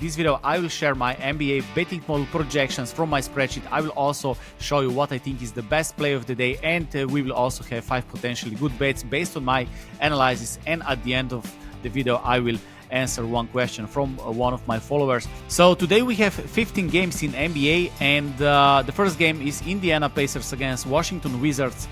this video, I will share my NBA betting model projections from my spreadsheet. I will also show you what I think is the best play of the day, and we will also have 5 potentially good bets based on my analysis. And at the end of the video, I will answer one question from one of my followers. So today we have 15 games in NBA, and the first game is Indiana Pacers against Washington Wizards.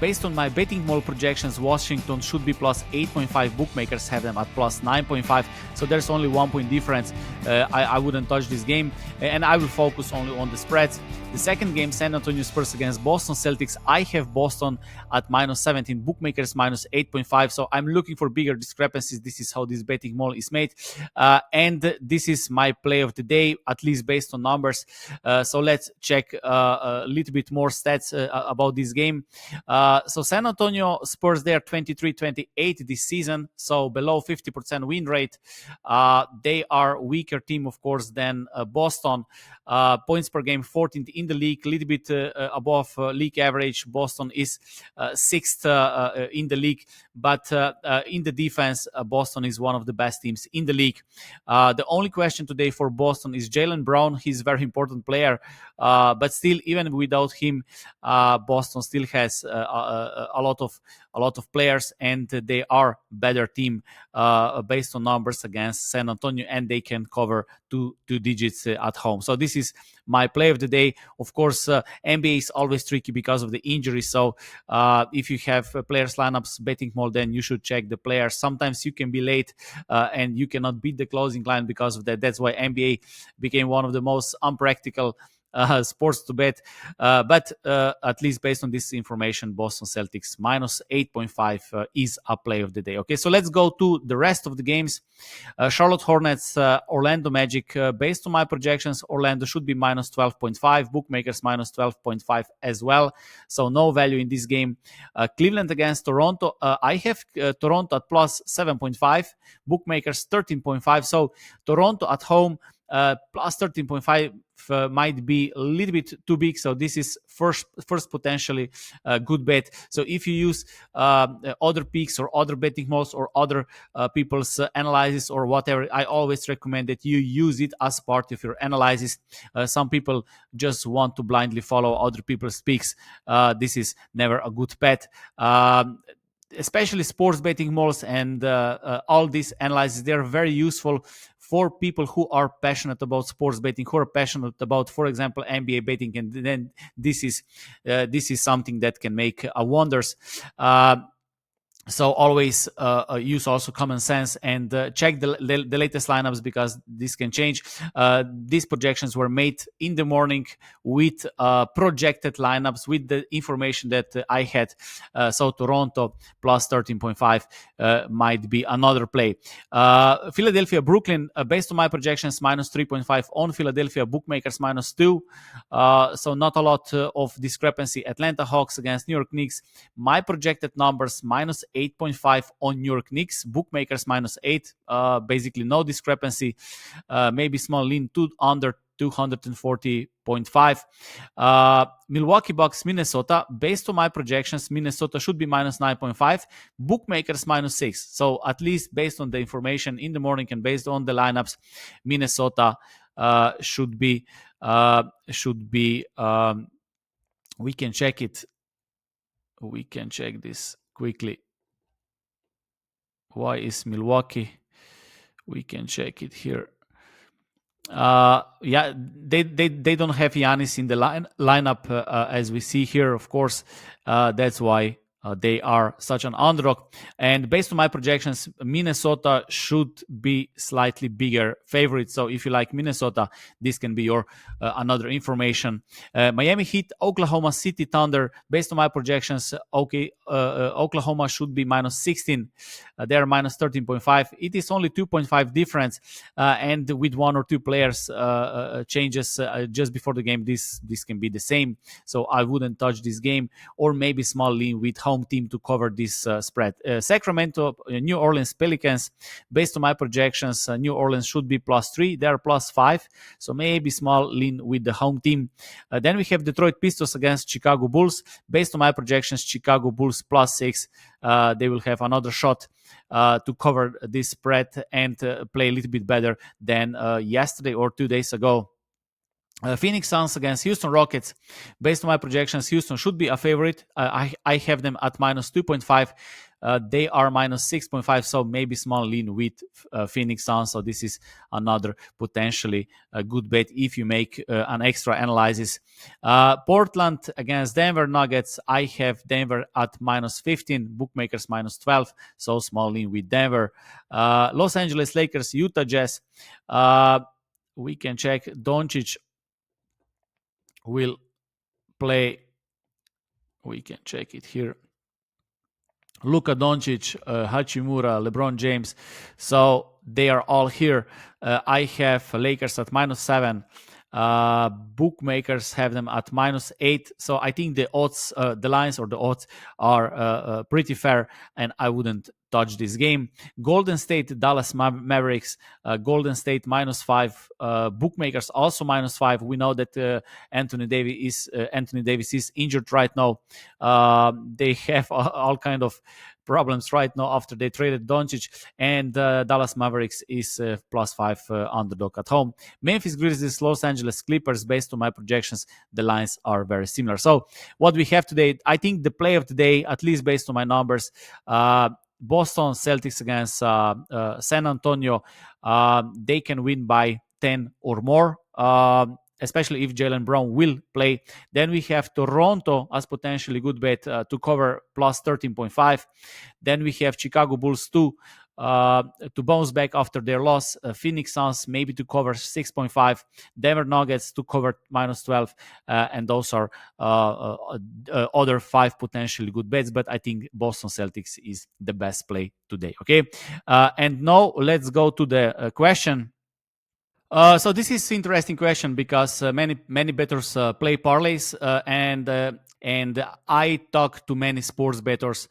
Based on my betting model projections, Washington should be plus 8.5. Bookmakers have them at plus 9.5. So there's only 1 point difference. I wouldn't touch this game, and I will focus only on the spreads. The second game, San Antonio Spurs against Boston Celtics. I have Boston at minus 17. Bookmakers minus 8.5. So I'm looking for bigger discrepancies. This is how this betting model is made. And this is my play of the day, at least based on numbers. So let's check a little bit more stats about this game. So San Antonio Spurs, they are 23-28 this season, so below 50% win rate. They are weaker team, of course, than Boston. Points per game, 14th in the league, a little bit above league average. Boston is 6th in the league, but in the defense, Boston is one of the best teams in the league. The only question today for Boston is Jaylen Brown. He's a very important player, but still, even without him, Boston still has a lot of players, and they are better team based on numbers against San Antonio, and they can cover two digits at home. So this is my play of the day. Of course, NBA is always tricky because of the injuries. So if you have players lineups betting more, then you should check the players. Sometimes you can be late and you cannot beat the closing line because of that. That's why NBA became one of the most unpractical sports to bet, but at least based on this information, Boston Celtics minus 8.5 is a play of the day. Okay, so let's go to the rest of the games. Charlotte Hornets, Orlando Magic. Based on my projections, Orlando should be minus 12.5. Bookmakers minus 12.5 as well. So no value in this game. Cleveland against Toronto. I have Toronto at plus 7.5. Bookmakers 13.5. So Toronto at home plus 13.5 might be a little bit too big. So this is first potentially a good bet. So if you use other picks or other betting models or other people's analysis or whatever, I always recommend that you use it as part of your analysis. Some people just want to blindly follow other people's picks. This is never a good bet. Especially sports betting models and all these analyses, they are very useful for people who are passionate about sports betting, who are passionate about, for example, NBA betting, and then this is something that can make wonders. So always use also common sense and check the latest lineups, because this can change. These projections were made in the morning with projected lineups with the information that I had. So Toronto plus 13.5 might be another play. Philadelphia, Brooklyn, based on my projections, minus 3.5 on Philadelphia. Bookmakers minus 2. So not a lot of discrepancy. Atlanta Hawks against New York Knicks. My projected numbers minus 8.5 on New York Knicks. Bookmakers minus 8. Basically no discrepancy. Maybe small lean to under 240.5. Milwaukee Bucks, Minnesota. Based on my projections, Minnesota should be minus 9.5. Bookmakers minus 6. So at least based on the information in the morning and based on the lineups, Minnesota should be. We can check it. We can check this quickly. Why is Milwaukee? We can check it here. Yeah, they don't have Giannis in the lineup as we see here. Of course, that's why they are such an underdog. And based on my projections, Minnesota should be slightly bigger favorite. So if you like Minnesota, this can be your another information. Miami Heat, Oklahoma City Thunder. Based on my projections, Oklahoma should be minus 16. They are minus 13.5. It is only 2.5 difference. And with 1 or 2 players changes just before the game, this can be the same. So I wouldn't touch this game, or maybe small lean with home home team to cover this spread. Sacramento, New Orleans Pelicans, based on my projections, New Orleans should be +3. They're +5, so maybe small lean with the home team. Then we have Detroit Pistons against Chicago Bulls. Based on my projections, Chicago Bulls +6. They will have another shot to cover this spread and play a little bit better than yesterday or 2 days ago. Phoenix Suns against Houston Rockets. Based on my projections, Houston should be a favorite. I have them at -2.5. They are -6.5, so maybe small lean with Phoenix Suns. So this is another potentially a good bet if you make an extra analysis. Portland against Denver Nuggets. I have Denver at -15, bookmakers -12, so small lean with Denver. Los Angeles Lakers, Utah Jazz. We can check. Doncic will play. We can check it here. Luka Doncic, Hachimura, LeBron James. So they are all here. I have Lakers at -7. Bookmakers have them at -8. So I think the odds, the lines or the odds are pretty fair, and I wouldn't touch this game. Golden State, Dallas Mavericks. Golden State -5. Bookmakers also -5. We know that Anthony Davis is injured right now. They have all kind of problems right now after they traded Doncic, and Dallas Mavericks is +5 underdog at home. Memphis Grizzlies, Los Angeles Clippers. Based on my projections, the lines are very similar. So what we have today, I think the play of the day, at least based on my numbers, Boston Celtics against San Antonio. They can win by 10 or more, especially if Jaylen Brown will play. Then we have Toronto as potentially good bet to cover +13.5. Then we have Chicago Bulls to bounce back after their loss. Phoenix Suns maybe to cover 6.5. Denver Nuggets to cover -12. And those are other 5 potentially good bets. But I think Boston Celtics is the best play today. Okay. And now let's go to the question. So this is interesting question because many bettors play parlays, and I talk to many sports bettors.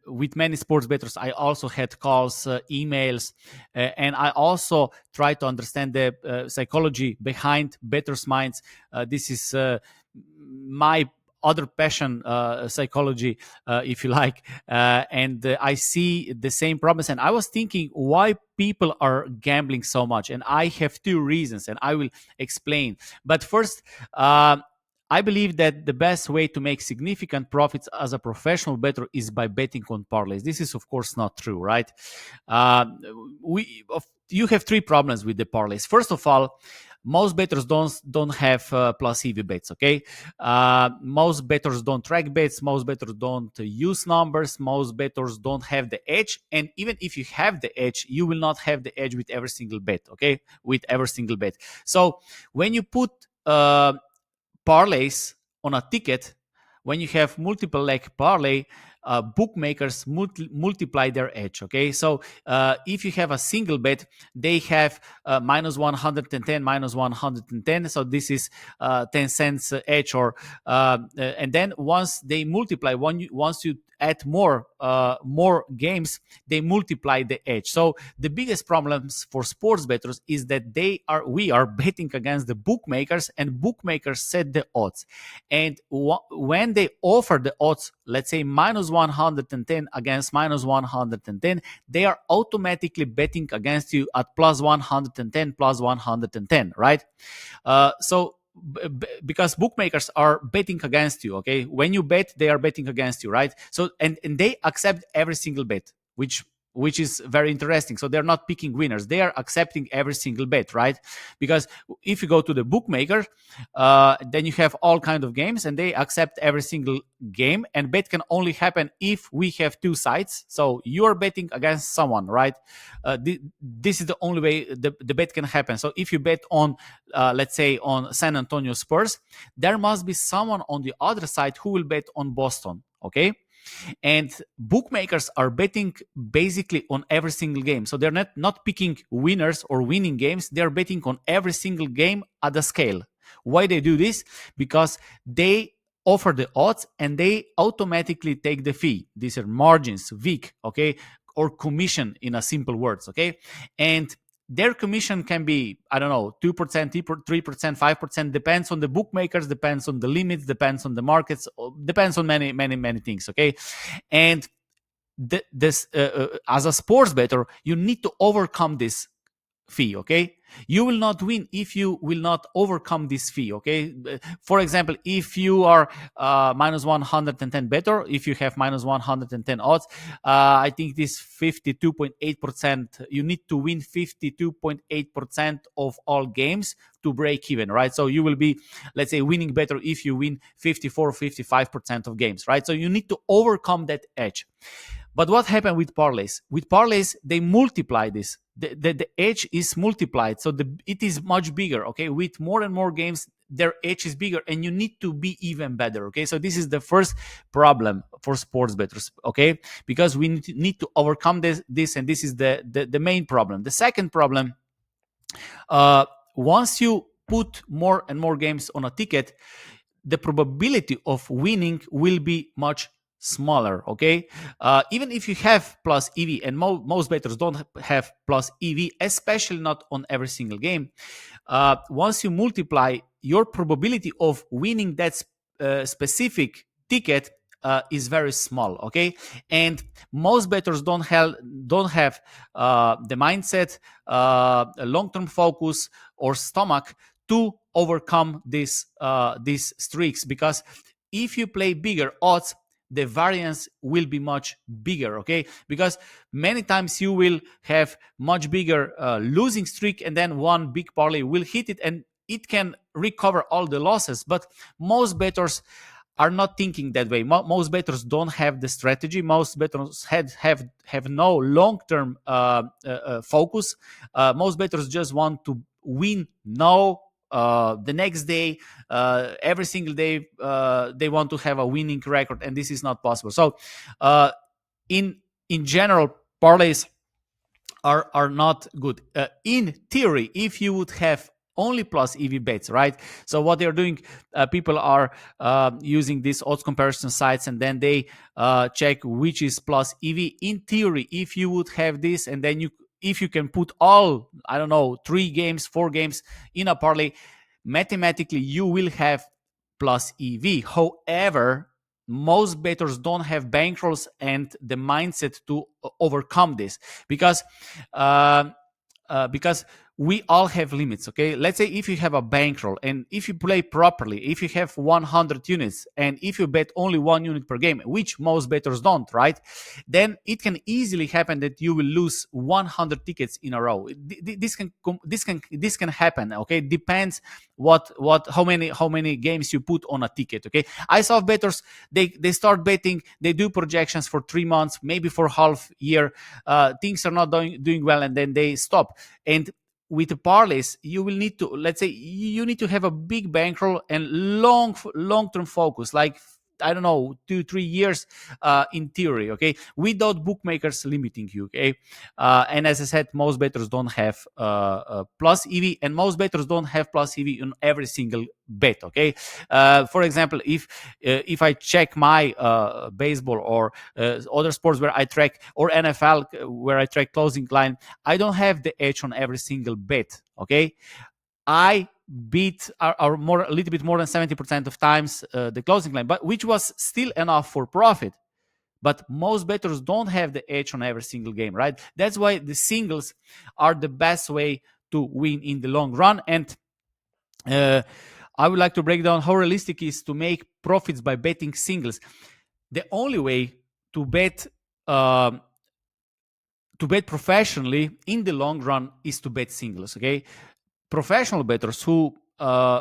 With many sports bettors, I also had calls, emails, and I also try to understand the psychology behind bettors' minds. This is my other passion, psychology, if you like, and I see the same problems. And I was thinking why people are gambling so much, and I have 2 reasons, and I will explain. But first, I believe that the best way to make significant profits as a professional bettor is by betting on parlays. This is, of course, not true, right? You have 3 problems with the parlays. First of all, most bettors don't have plus EV bets. Okay, most bettors don't track bets. Most bettors don't use numbers. Most bettors don't have the edge. And even if you have the edge, you will not have the edge with every single bet. Okay, with every single bet. So when you put parlays on a ticket, when you have multiple leg parlay, bookmakers multiply their edge. Okay, so if you have a single bet, they have -110, -110. So this is 10 cents edge, or and then once they multiply, once you add more games, they multiply the edge. So the biggest problems for sports bettors is that we are betting against the bookmakers, and bookmakers set the odds. And when they offer the odds, let's say -110 against -110, they are automatically betting against you at +110, +110, right? So because bookmakers are betting against you. Okay, when you bet, they are betting against you, right? So and they accept every single bet, which is very interesting. So they're not picking winners, they are accepting every single bet, right? Because if you go to the bookmaker, then you have all kind of games, and they accept every single game, and bet can only happen if we have 2 sides. So you are betting against someone, right? This is the only way the bet can happen. So if you bet on let's say on San Antonio Spurs, there must be someone on the other side who will bet on Boston. Okay, and bookmakers are betting basically on every single game. So they're not picking winners or winning games. They're betting on every single game at the scale. Why they do this? Because they offer the odds and they automatically take the fee. These are margins, VIC, okay, or commission in a simple words, okay? And their commission can be, I don't know, 2%, 3%, 5%, depends on the bookmakers, depends on the limits, depends on the markets, depends on many, many, many things, okay? And this as a sports bettor, you need to overcome this fee, okay? You will not win if you will not overcome this fee, okay? For example, if you are minus 110 better, if you have minus 110 odds, I think this 52.8%, you need to win 52.8% of all games to break even, right? So you will be, let's say, winning better if you win 54, 55% of games, right? So you need to overcome that edge. But what happened with parlays? With parlays, they multiply this. The edge is multiplied, so it is much bigger. Okay, with more and more games, their edge is bigger, and you need to be even better. Okay, so this is the first problem for sports bettors. Okay, because we need to overcome this, and this is the main problem. The second problem, once you put more and more games on a ticket, the probability of winning will be much smaller, okay? Even if you have plus EV, and most bettors don't have plus EV, especially not on every single game, once you multiply, your probability of winning that specific ticket is very small, okay? And most bettors don't have the mindset, long-term focus, or stomach to overcome these streaks, because if you play bigger odds, the variance will be much bigger, okay? Because many times you will have much bigger losing streak, and then one big parlay will hit it and it can recover all the losses. But most bettors are not thinking that way. Most bettors don't have the strategy. Most bettors have no long-term focus. Most bettors just want to win now, the next day, every single day. They want to have a winning record, and this is not possible. So in general, parlays are not good. In theory, if you would have only plus EV bets, right? So what they're doing, people are using these odds comparison sites, and then they check which is plus EV. In theory, if you would have this, and then if you can put all, I don't know, 3 games, 4 games in a parlay, mathematically you will have plus EV. However, most bettors don't have bankrolls and the mindset to overcome this, because we all have limits, okay? Let's say if you have a bankroll, and if you play properly, if you have 100 units, and if you bet only 1 unit per game, which most bettors don't, right? Then it can easily happen that you will lose 100 tickets in a row. This can happen, okay? Depends how many games you put on a ticket, okay? I saw bettors, they start betting, they do projections for 3 months, maybe for half year, things are not doing well, and then they stop. And with the parlays, you will need to, let's say, you need to have a big bankroll and long-term focus, like, I don't know, 2-3 years in theory, okay, without bookmakers limiting you, okay? And as I said, most bettors don't have plus EV, and most bettors don't have plus EV on every single bet, okay? For example, if I check my baseball or other sports where I track, or NFL where I track closing line, I don't have the edge on every single bet, okay? I beat our more, a little bit more than 70% of times the closing line, but which was still enough for profit. But most bettors don't have the edge on every single game, right? That's why the singles are the best way to win in the long run. And I would like to break down how realistic it is to make profits by betting singles. The only way to bet professionally in the long run is to bet singles, okay? Professional bettors who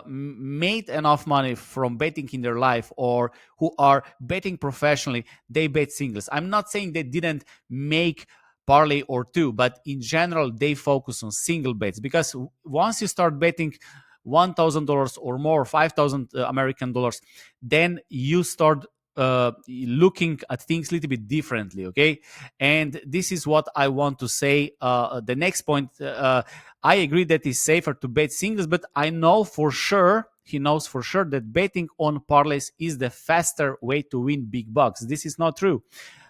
made enough money from betting in their life, or who are betting professionally, they bet singles. I'm not saying they didn't make parlay or two, but in general they focus on single bets, because once you start betting $1,000 or more, 5,000 American dollars, then you start looking at things a little bit differently, okay? And this is what I want to say. The next point, I agree that it's safer to bet singles, but I know for sure he knows for sure that betting on parlays is the faster way to win big bucks. This is not true.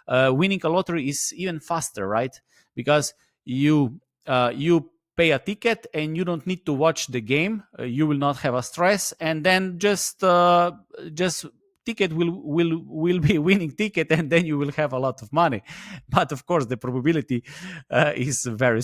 Winning a lottery is even faster, right? Because you pay a ticket and you don't need to watch the game. You will not have a stress, and then just ticket will be winning ticket, and then you will have a lot of money. But of course, the probability is very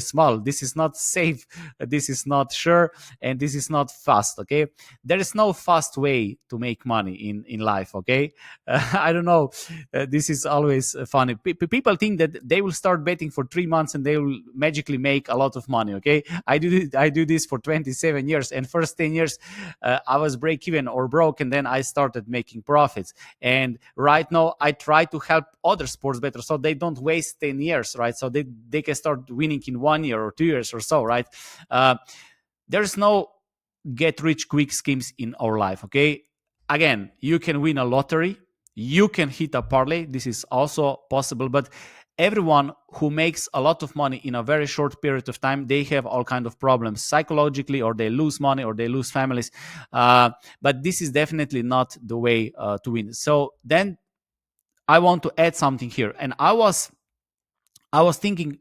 small. This is not safe. This is not sure, and this is not fast. Okay, there is no fast way to make money in life. Okay, I don't know. This is always funny. People think that they will start betting for 3 months and they will magically make a lot of money. Okay, I do this for 27 years, and first 10 years I was break even or broke, and then I started making profits. And right now I try to help other sports bettors so they don't waste 10 years, right? So they can start winning in 1 year or 2 years or so, right? There's no get rich quick schemes in our life. Okay, again, you can win a lottery, you can hit a parlay, this is also possible, but everyone who makes a lot of money in a very short period of time, they have all kind of problems psychologically, or they lose money, or they lose families. But this is definitely not the way to win. So then I want to add something here, and I was thinking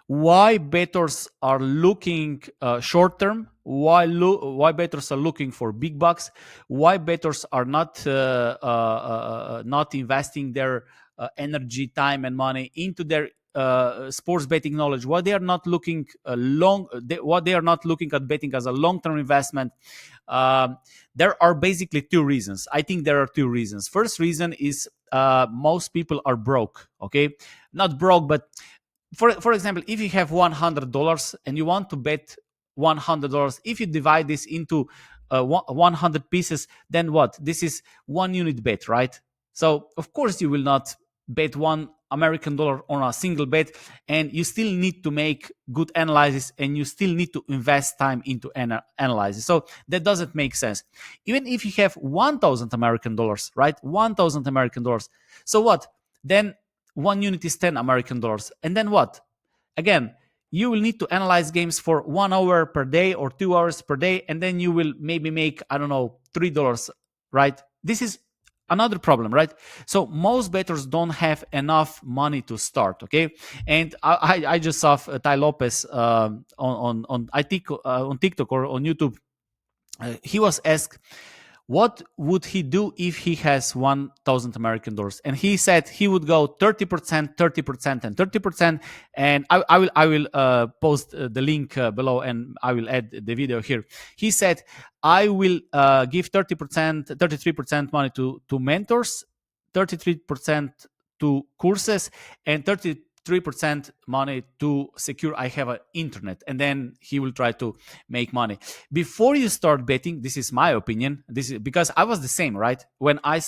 why bettors are looking short term, why bettors are looking for big bucks, why bettors are not investing their energy, time, and money into their sports betting knowledge. Why they are not looking what they are not looking at betting as a long term investment. Um, there are basically two reasons. I think there are two reasons. First reason is most people are broke. Okay, not broke, but for example, if you have $100 and you want to bet $100, if you divide this into 100 pieces, then what? This is 1 unit bet, right? So of course you will not bet $1 American on a single bet, and you still need to make good analysis, and you still need to invest time into analysis. So that doesn't make sense. Even if you have $1,000 American, right? $1,000 American. So what? Then 1 unit is $10 American. And then what? Again, you will need to analyze games for 1 hour per day or 2 hours per day, and then you will maybe make, I don't know, $3, right? This is another problem, right? So most bettors don't have enough money to start. Okay, and I just saw Ty Lopez I think on TikTok or on YouTube. He was asked what would he do if he has $1,000 American, and he said he would go 30%, 30%, and 30%. And I will post the link below, and I will add the video here. He said, I will give 30%, 33% money to mentors, 33% to courses, and 33% money to secure I have an internet, and then he will try to make money. Before you start betting, this is my opinion, this is because I was the same, right? When I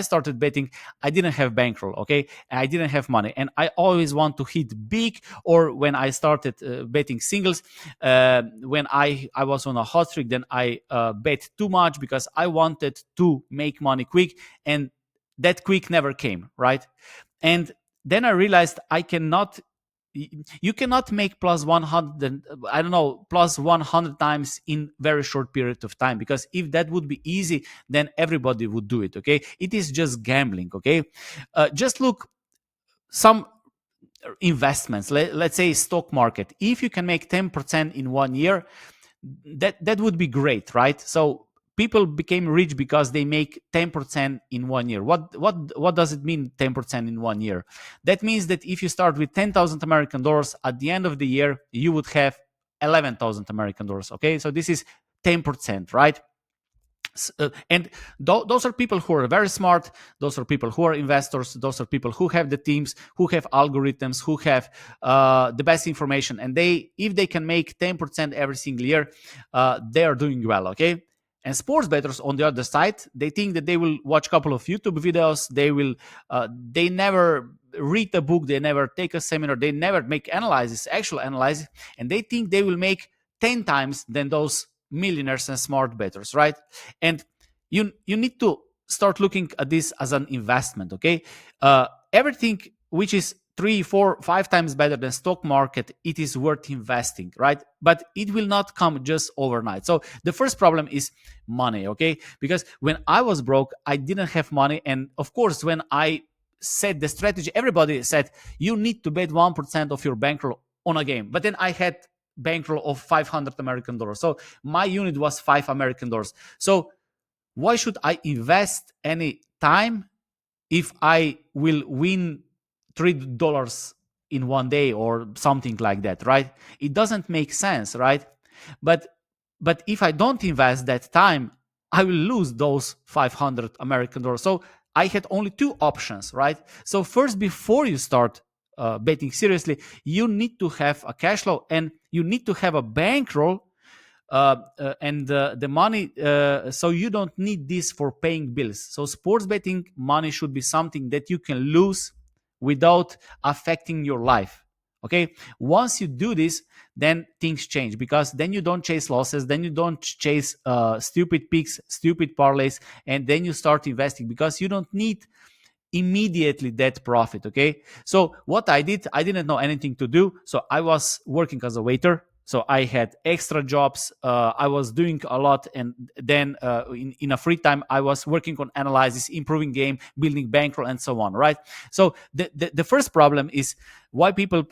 started betting, I didn't have bankroll. Okay, I didn't have money, and I always want to hit big. Or when I started betting singles, when I was on a hot streak, then I bet too much because I wanted to make money quick, and that quick never came, right? And then I realized I cannot you cannot make plus 100, I don't know, plus 100 times in very short period of time, because if that would be easy, then everybody would do it. Okay, it is just gambling. Okay, just look some investments, let's say stock market. If you can make 10% in 1 year, that would be great, right? So people became rich because they make 10% in 1 year. What does it mean, 10% in 1 year? That means that if you start with $10,000 American, at the end of the year you would have $11,000 American. Okay, so this is 10%, right? And those are people who are very smart. Those are people who are investors. Those are people who have the teams, who have algorithms, who have the best information. And if they can make 10% every single year, they are doing well. Okay. And sports bettors on the other side, they think that they will watch a couple of YouTube videos. They never read a book. They never take a seminar. They never make actual analysis, and they think they will make 10 times than those millionaires and smart bettors, right? And you need to start looking at this as an investment. Okay, everything which is three, four, five times better than stock market, it is worth investing, right? But it will not come just overnight. So the first problem is money, okay? Because when I was broke, I didn't have money. And of course, when I said the strategy, everybody said you need to bet 1% of your bankroll on a game. But then I had bankroll of 500 American dollars. So my unit was $5 American. So why should I invest any time if I will win $3 in one day or something like that, right? It doesn't make sense, right? But but if I don't invest that time, I will lose those $500 American. So I had only two options, right? So first, before you start betting seriously, you need to have a cash flow and you need to have a bankroll and the money, so you don't need this for paying bills. So sports betting money should be something that you can lose without affecting your life. Okay, once you do this, then things change, because then you don't chase losses, then you don't chase stupid picks, stupid parlays, and then you start investing because you don't need immediately that profit. Okay, so what I did, I didn't know anything to do, so I was working as a waiter. So I had extra jobs, I was doing a lot, and then in a free time I was working on analysis, improving game, building bankroll, and so on, right? So the first problem is why people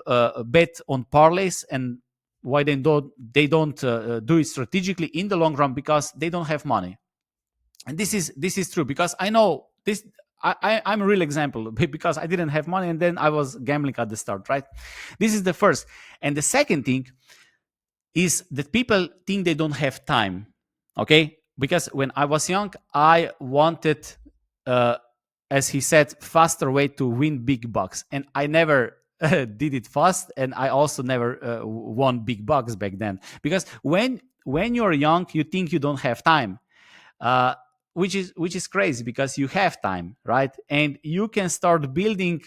bet on parlays, and why they don't do it strategically in the long run, because they don't have money. And this is true, because I know this. I'm a real example because I didn't have money and then I was gambling at the start, right? This is the first. And the second thing is that people think they don't have time, okay? Because when I was young, I wanted, uh, as he said, faster way to win big bucks. And I never did it fast. And I also never won big bucks back then. Because when you're young, you think you don't have time. Uh, which is crazy, because you have time, right? And you can start building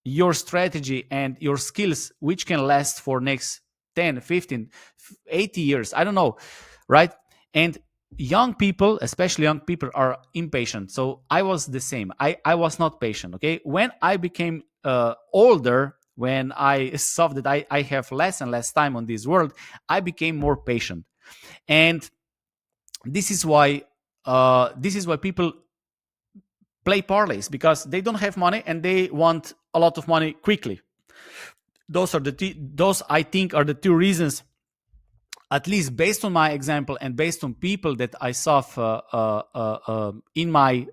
your strategy and your skills, which can last for next 10, 15, 80 years, I don't know, right? And young people, especially young people, are impatient. So I was the same. I was not patient, okay? When I became older, when I saw that I have less and less time on this world, I became more patient. And this is why people play parlays, because they don't have money and they want a lot of money quickly. Those I think are the two reasons, at least based on my example and based on people that I saw in my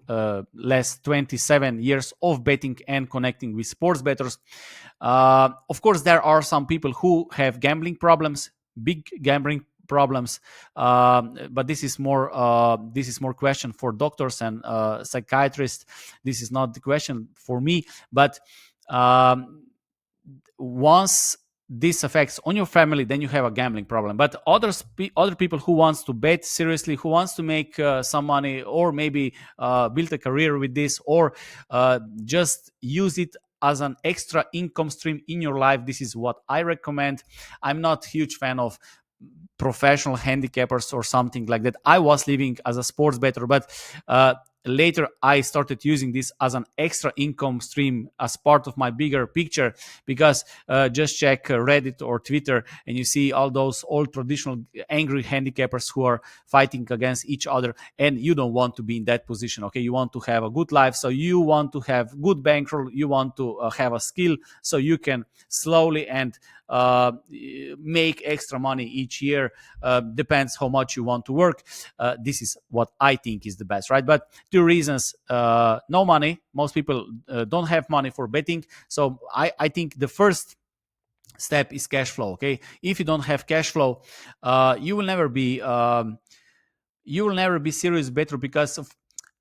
last 27 years of betting and connecting with sports bettors. Of course, there are some people who have gambling problems, big gambling problems, but this is more question for doctors and psychiatrists. This is not the question for me, but once this affects on your family, then you have a gambling problem. But other people who wants to bet seriously, who wants to make some money, or maybe build a career with this, or just use it as an extra income stream in your life, this is what I recommend. I'm not a huge fan of professional handicappers or something like that. I was living as a sports bettor, but later I started using this as an extra income stream as part of my bigger picture, because just check Reddit or Twitter and you see all those old traditional angry handicappers who are fighting against each other, and you don't want to be in that position. Okay, you want to have a good life, so you want to have good bankroll, you want to have a skill so you can slowly and make extra money each year. Depends how much you want to work. This is what I think is the best, right? But two reasons: no money. Most people don't have money for betting. So I think the first step is cash flow. Okay, if you don't have cash flow, you will never be serious bettor, because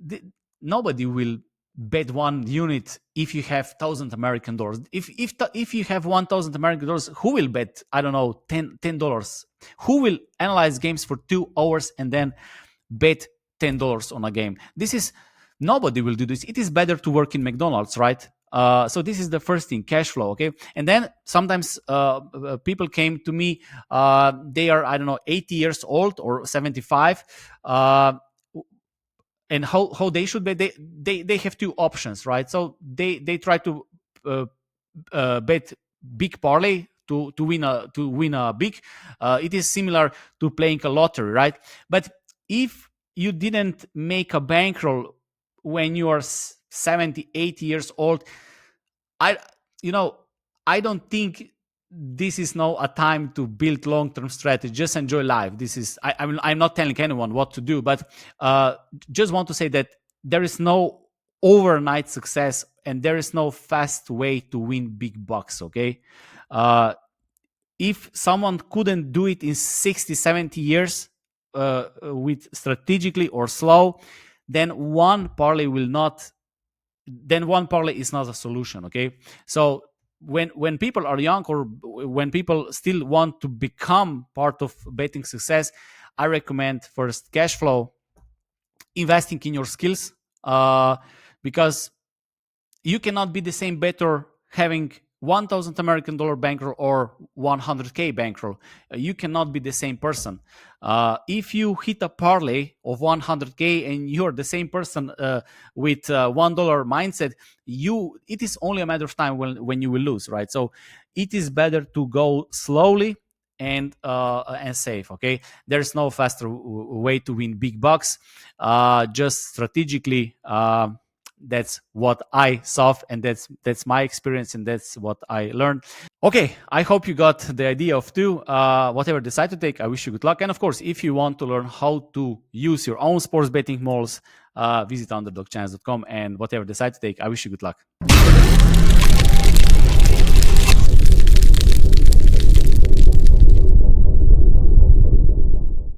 the, nobody will bet one unit if you have $1,000 American. If you have $1,000 American, who will bet, I don't know, $10? Who will analyze games for 2 hours and then bet $10 on a game? Nobody will do this. It is better to work in McDonald's, right? So this is the first thing, cash flow. Okay, and then sometimes people came to me. They are, I don't know, 80 years old or 75. And how they should be, they have two options, right? So they try to bet big parlay to win a big. It is similar to playing a lottery, right? But if you didn't make a bankroll when you are 70, 80 years old, I you know I don't think this is now a time to build long-term strategy. Just enjoy life. This is I'm not telling anyone what to do, but just want to say that there is no overnight success and there is no fast way to win big bucks. Okay, uh, if someone couldn't do it in 60, 70 years with strategically or slow, then one parlay is not a solution. Okay, so when people are young or when people still want to become part of betting success, I recommend first cash flow, investing in your skills, because you cannot be the same bettor having 1,000 American dollar bankroll or 100K bankroll. You cannot be the same person. If you hit a parlay of 100K and you're the same person with $1 mindset, it is only a matter of time when you will lose, right? So it is better to go slowly and safe. Okay, there's no faster way to win big bucks. Just strategically. That's what I saw, and that's my experience, and that's what I learned. Okay, I hope you got the idea of two. Whatever decide to take, I wish you good luck. And of course, if you want to learn how to use your own sports betting models, visit underdogchance.com. And whatever decide to take, I wish you good luck.